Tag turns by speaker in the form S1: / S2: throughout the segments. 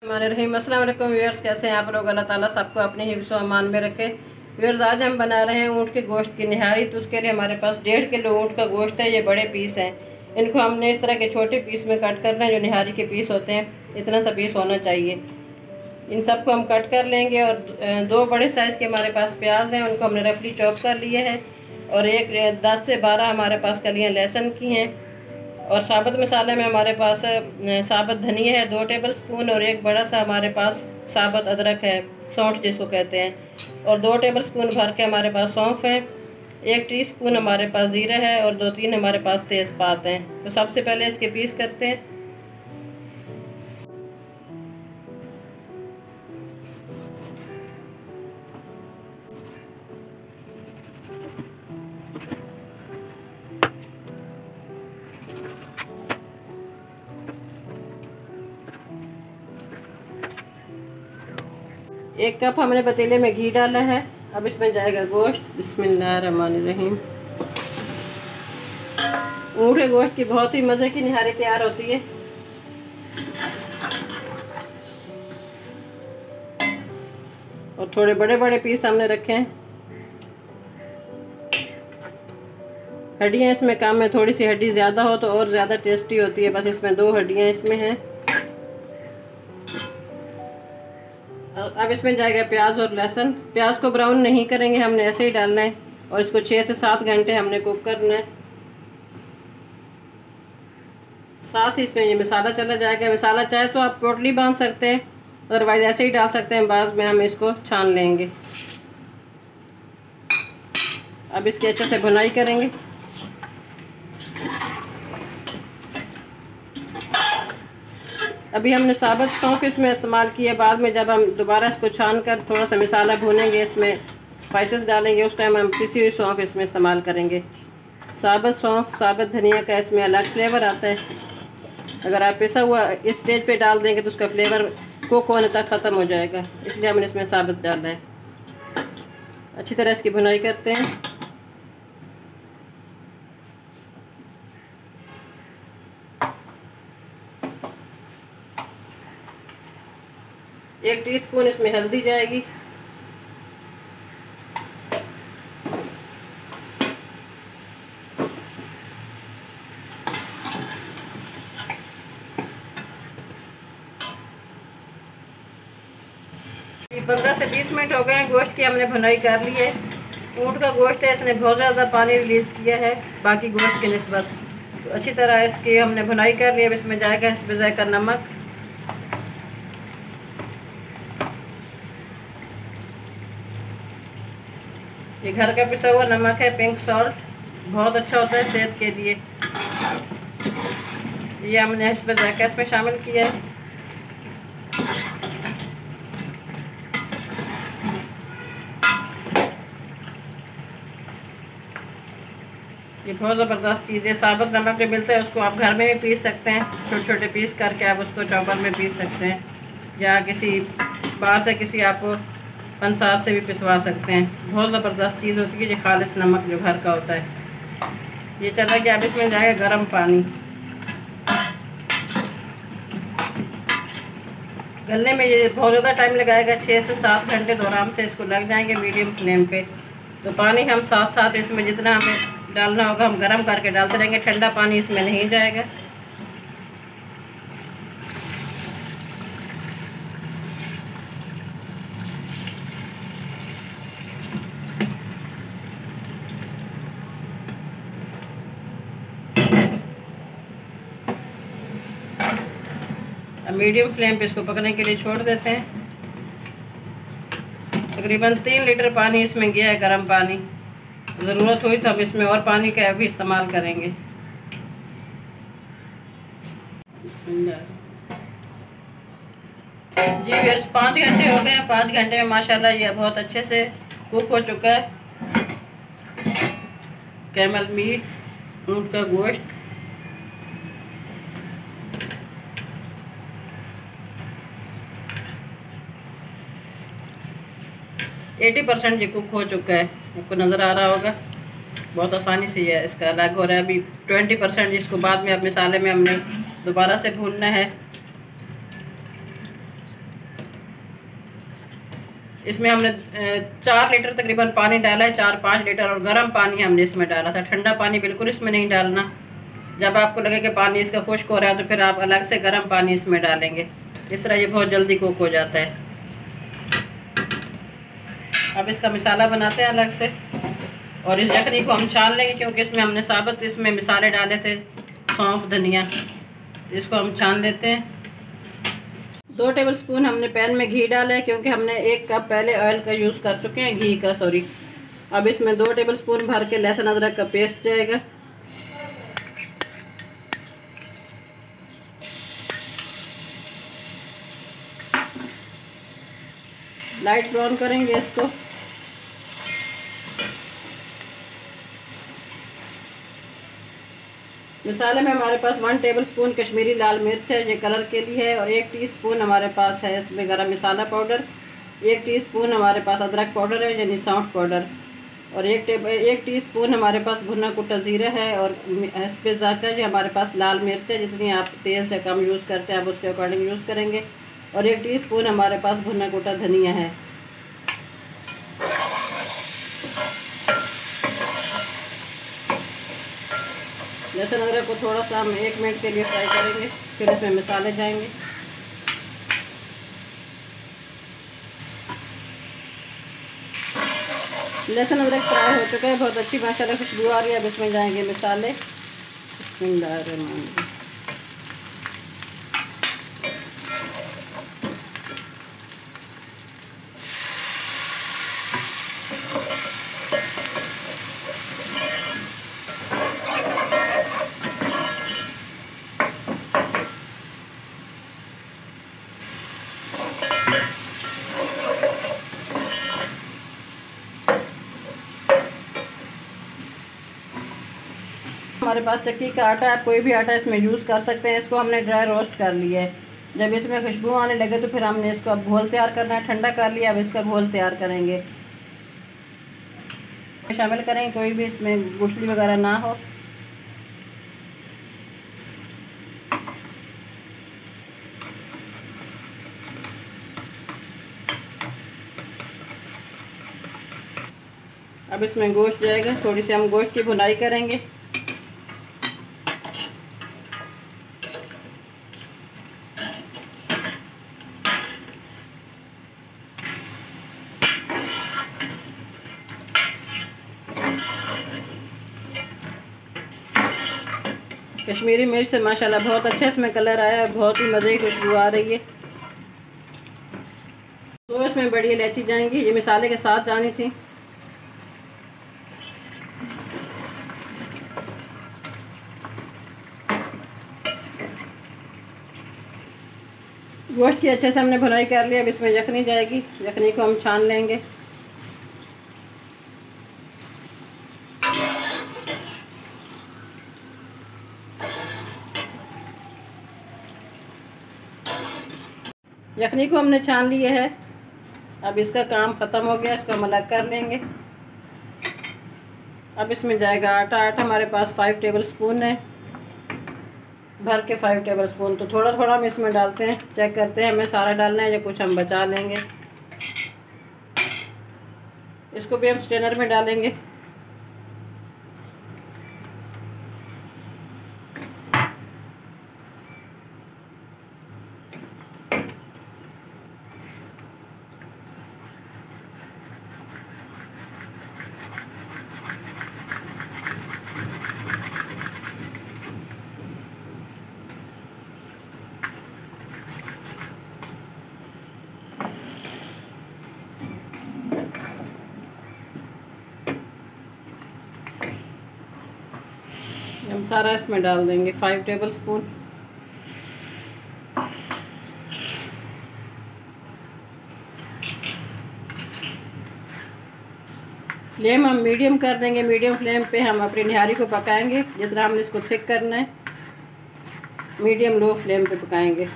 S1: हमारे रहीम अस्सलाम वालेकुम व्यूअर्स, कैसे हैं आप लोग। अल्लाह ताला सबको अपने हिफ्ज़ व अमान में रखे। व्यूअर्स, आज हम बना रहे हैं ऊँट के गोश्त की निहारी। तो उसके लिए हमारे पास 1.5 किलो ऊँट का गोश्त है। ये बड़े पीस हैं, इनको हमने इस तरह के छोटे पीस में कट करना है। जो निहारी के पीस होते हैं इतना सा पीस होना चाहिए। इन सबको हम कट कर लेंगे। और 2 बड़े साइज़ के हमारे पास प्याज हैं, उनको हमने रफली चॉप कर लिए है। और 10 से 12 हमारे पास कलियाँ लहसुन की हैं। और साबुत मसाले में हमारे पास साबुत धनिया है 2 टेबल स्पून, और एक बड़ा सा हमारे पास साबुत अदरक है, सौंठ जिसको कहते हैं। और 2 टेबल स्पून भर के हमारे पास सौंफ है। 1 टीस्पून हमारे पास ज़ीरा है, और 2-3 हमारे पास तेज़पात हैं। तो सबसे पहले इसके पीस करते हैं। एक कप हमने पतीले में घी डाला है। अब इसमें जाएगा गोश्त। बिस्मिल्लाहिर्रहमानिर्रहीम। ऊँट के गोश्त की बहुत ही मज़े की निहारी तैयार होती है। और थोड़े बड़े बड़े पीस हमने रखे हैं। हड्डियाँ इसमें कम है, थोड़ी सी हड्डी ज़्यादा हो तो और ज़्यादा टेस्टी होती है। बस इसमें 2 हड्डियाँ इसमें हैं। अब इसमें जाएगा प्याज और लहसुन। प्याज को ब्राउन नहीं करेंगे, हमने ऐसे ही डालना है। और इसको 6 से 7 घंटे हमने कुक करना है। साथ ही इसमें ये मसाला चला जाएगा। मसाला चाहे तो आप पोटली बांध सकते हैं, अदरवाइज ऐसे ही डाल सकते हैं। बाद में हम इसको छान लेंगे। अब इसकी अच्छे से भुनाई करेंगे। अभी हमने साबुत सौंफ इसमें इस्तेमाल किया। बाद में जब हम दोबारा इसको छान कर थोड़ा सा मसाला भूनेंगे, इसमें स्पाइसेस डालेंगे, उस टाइम हम पिसी हुई सौंफ इसमें इस्तेमाल करेंगे। साबुत सौंफ, साबुत धनिया का इसमें अलग फ्लेवर आता है। अगर आप पिसा हुआ इस स्टेज पे डाल देंगे तो उसका फ्लेवर कुक होने तक ख़त्म हो जाएगा, इसलिए हमने इसमें साबुत डालना है। अच्छी तरह इसकी भुनाई करते हैं। एक टीस्पून इसमें हल्दी जाएगी। ये 15 से 20 मिनट हो गए हैं। गोश्त की हमने भुनाई कर ली है। ऊँट का गोश्त है, इसने बहुत ज़्यादा पानी रिलीज़ किया है बाकी गोश्त की निस्बत। तो अच्छी तरह इसकी हमने भुनाई कर ली है। अब इसमें जाएगा इसमें जाएगा नमक, ये घर का पिसा हुआ नमक है, पिंक सॉल्ट, बहुत अच्छा होता है सेहत के लिए। ये हमने इसमें जायका इसमें शामिल किया है। ये बहुत ज़बरदस्त चीज़ है। साबुत नमक जो मिलता है उसको आप घर में भी पीस सकते हैं। छोटे छोटे पीस करके आप उसको चॉपर में पीस सकते हैं, या किसी बाहर से किसी आप पंसार से भी पिसवा सकते हैं। बहुत ज़बरदस्त चीज़ होती है ये खालिस नमक जो घर का होता है। ये चला कि अब इसमें जाएगा गर्म पानी। गलने में ये बहुत ज़्यादा टाइम लगाएगा, 6 से 7 घंटे तो आराम से इसको लग जाएंगे मीडियम फ्लेम पे। तो पानी हम साथ साथ इसमें जितना हमें डालना होगा हम गर्म करके डालते रहेंगे। ठंडा पानी इसमें नहीं जाएगा। अब मीडियम फ्लेम पे इसको पकने के लिए छोड़ देते हैं। तकरीबन 3 लीटर पानी इसमें गया है, गर्म पानी। ज़रूरत हुई तो हम इसमें और पानी का भी इस्तेमाल करेंगे। जी फिर 5 घंटे हो गए हैं। 5 घंटे में माशाल्लाह ये बहुत अच्छे से कुक हो चुका है। कैमल मीट, ऊँट का गोश्त। ये 80% ये कुक हो चुका है, आपको नज़र आ रहा होगा। बहुत आसानी से ये इसका अलग हो रहा है। अभी 20% जिसको बाद में अब मसाले में हमने दोबारा से भूनना है। इसमें हमने 4 लीटर तकरीबन पानी डाला है, 4-5 लीटर, और गर्म पानी हमने इसमें डाला था। ठंडा पानी बिल्कुल इसमें नहीं डालना। जब आपको लगे कि पानी इसका खुश्क हो रहा है तो फिर आप अलग से गर्म पानी इसमें डालेंगे। इस तरह ये बहुत जल्दी कुक हो जाता है। अब इसका मसाला बनाते हैं अलग से, और इस यखनी को हम छान लेंगे क्योंकि इसमें हमने साबुत इसमें मसाले डाले थे, सौंफ, धनिया। इसको हम छान लेते हैं। 2 टेबलस्पून हमने पैन में घी डाला है क्योंकि हमने 1 कप पहले ऑयल का यूज़ कर चुके हैं, घी का, सॉरी। अब इसमें 2 टेबलस्पून भर के लहसुन अदरक का पेस्ट जाएगा। लाइट ब्राउन करेंगे इसको। मसाले में हमारे पास 1 टेबलस्पून कश्मीरी लाल मिर्च है, ये कलर के लिए है, और 1 टीस्पून हमारे पास है इसमें गरम मसाला पाउडर, 1 टीस्पून हमारे पास अदरक पाउडर है यानी सौंफ पाउडर, और 1 टीस्पून हमारे पास भुना कुटा ज़ीरा है, और हस्बे ज़ायक़ा जो हमारे पास लाल मिर्च है, जितनी आप तेज़ या कम यूज़ करते हैं आप उसके अकॉर्डिंग यूज़ करेंगे, और 1 टीस्पून हमारे पास भुना कुटा धनिया है। लहसुन अदरक को थोड़ा सा हम 1 मिनट के लिए फ्राई करेंगे, फिर इसमें मसाले जाएंगे। लहसुन अदरक फ्राई हो चुका है, बहुत अच्छी माशाल्लाह खुशबू आ रही है। अब इसमें जाएंगे मसाले। हमारे पास चक्की का आटा, आप कोई भी आटा इसमें यूज़ कर सकते हैं। इसको हमने ड्राई रोस्ट कर लिया है। जब इसमें खुशबू आने लगे तो फिर हमने इसको अब घोल तैयार करना है। ठंडा कर लिया, अब इसका घोल तैयार करेंगे। शामिल करेंगे, कोई भी इसमें गुठली वगैरह ना हो। अब इसमें गोश्त जाएगा, थोड़ी सी हम गोश्त की भुनाई करेंगे। कश्मीरी मिर्च से माशाल्लाह बहुत अच्छा इसमें कलर आया है, बहुत ही मज़े की खुशबू आ रही है। तो इसमें बड़ी इलायची जाएंगी, ये मसाले के साथ जानी थी। गोश्त की अच्छे से हमने भुनाई कर लिया। अब इसमें यखनी जाएगी, यखनी को हम छान लेंगे। यखनी को हमने छान लिया है। अब इसका काम ख़त्म हो गया, इसको हम अलग कर लेंगे। अब इसमें जाएगा आटा। आटा हमारे पास 5 टेबलस्पून है, भर के 5 टेबलस्पून। तो थोड़ा थोड़ा हम इसमें डालते हैं, चेक करते हैं हमें सारा डालना है या कुछ हम बचा लेंगे। इसको भी हम स्ट्रेनर में डालेंगे। हम सारा इसमें डाल देंगे 5 टेबलस्पून। फ्लेम हम मीडियम कर देंगे। मीडियम फ्लेम पे हम अपनी निहारी को पकाएंगे। जितना हमने इसको थिक करना है, मीडियम लो फ्लेम पे पकाएंगे।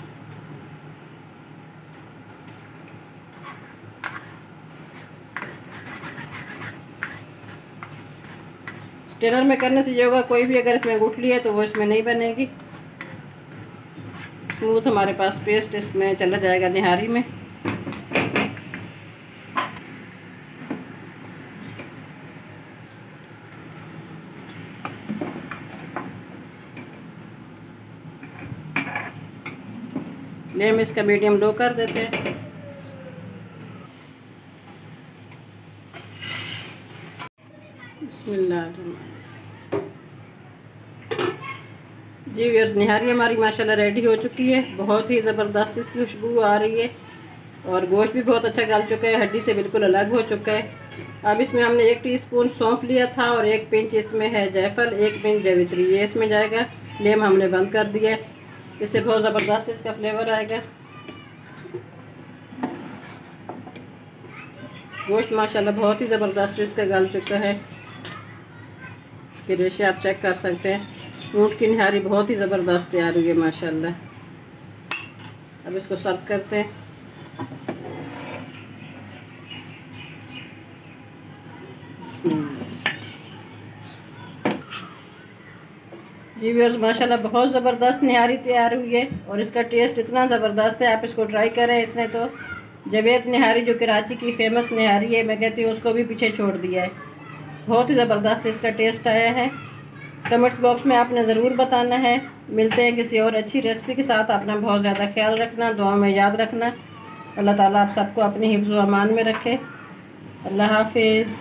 S1: स्टेनर में करने से ये होगा, कोई भी अगर इसमें गुठली है तो वो इसमें नहीं बनेगी। स्मूथ हमारे पास पेस्ट इसमें चला जाएगा निहारी में। फ्लेम इसका मीडियम लो कर देते हैं। बिस्मिल्लाह। जी व्यूअर्स, निहारी हमारी माशाल्लाह रेडी हो चुकी है। बहुत ही ज़बरदस्त इसकी खुशबू आ रही है और गोश्त भी बहुत अच्छा गल चुका है, हड्डी से बिल्कुल अलग हो चुका है। अब इसमें हमने 1 टीस्पून सौंफ लिया था और 1 पिंच इसमें है जायफल, 1 पिंच जावित्री, ये इसमें जाएगा। फ्लेम हमने बंद कर दिया है, इससे बहुत ज़बरदस्त इसका फ्लेवर आएगा। गोश्त माशाल्लाह बहुत ही ज़बरदस्त इसका गल चुका है। इसके रेशे आप चेक कर सकते हैं। ऊँट की निहारी बहुत ही ज़बरदस्त तैयार हुई है माशाल्लाह। अब इसको सर्व करते हैं। जी व्यूअर्स, माशाल्लाह बहुत ज़बरदस्त निहारी तैयार हुई है और इसका टेस्ट इतना ज़बरदस्त है, आप इसको ट्राई करें। इसने तो जावेद निहारी जो कराची की फ़ेमस निहारी है, मैं कहती हूँ उसको भी पीछे छोड़ दिया है। बहुत ही ज़बरदस्त इसका टेस्ट आया है। कमेंट्स बॉक्स में आपने ज़रूर बताना है। मिलते हैं किसी और अच्छी रेसिपी के साथ। अपना बहुत ज़्यादा ख्याल रखना, दुआ में याद रखना। अल्लाह ताला आप सबको अपनी हिफ्ज़ व अमान में रखे। अल्लाह हाफिज़।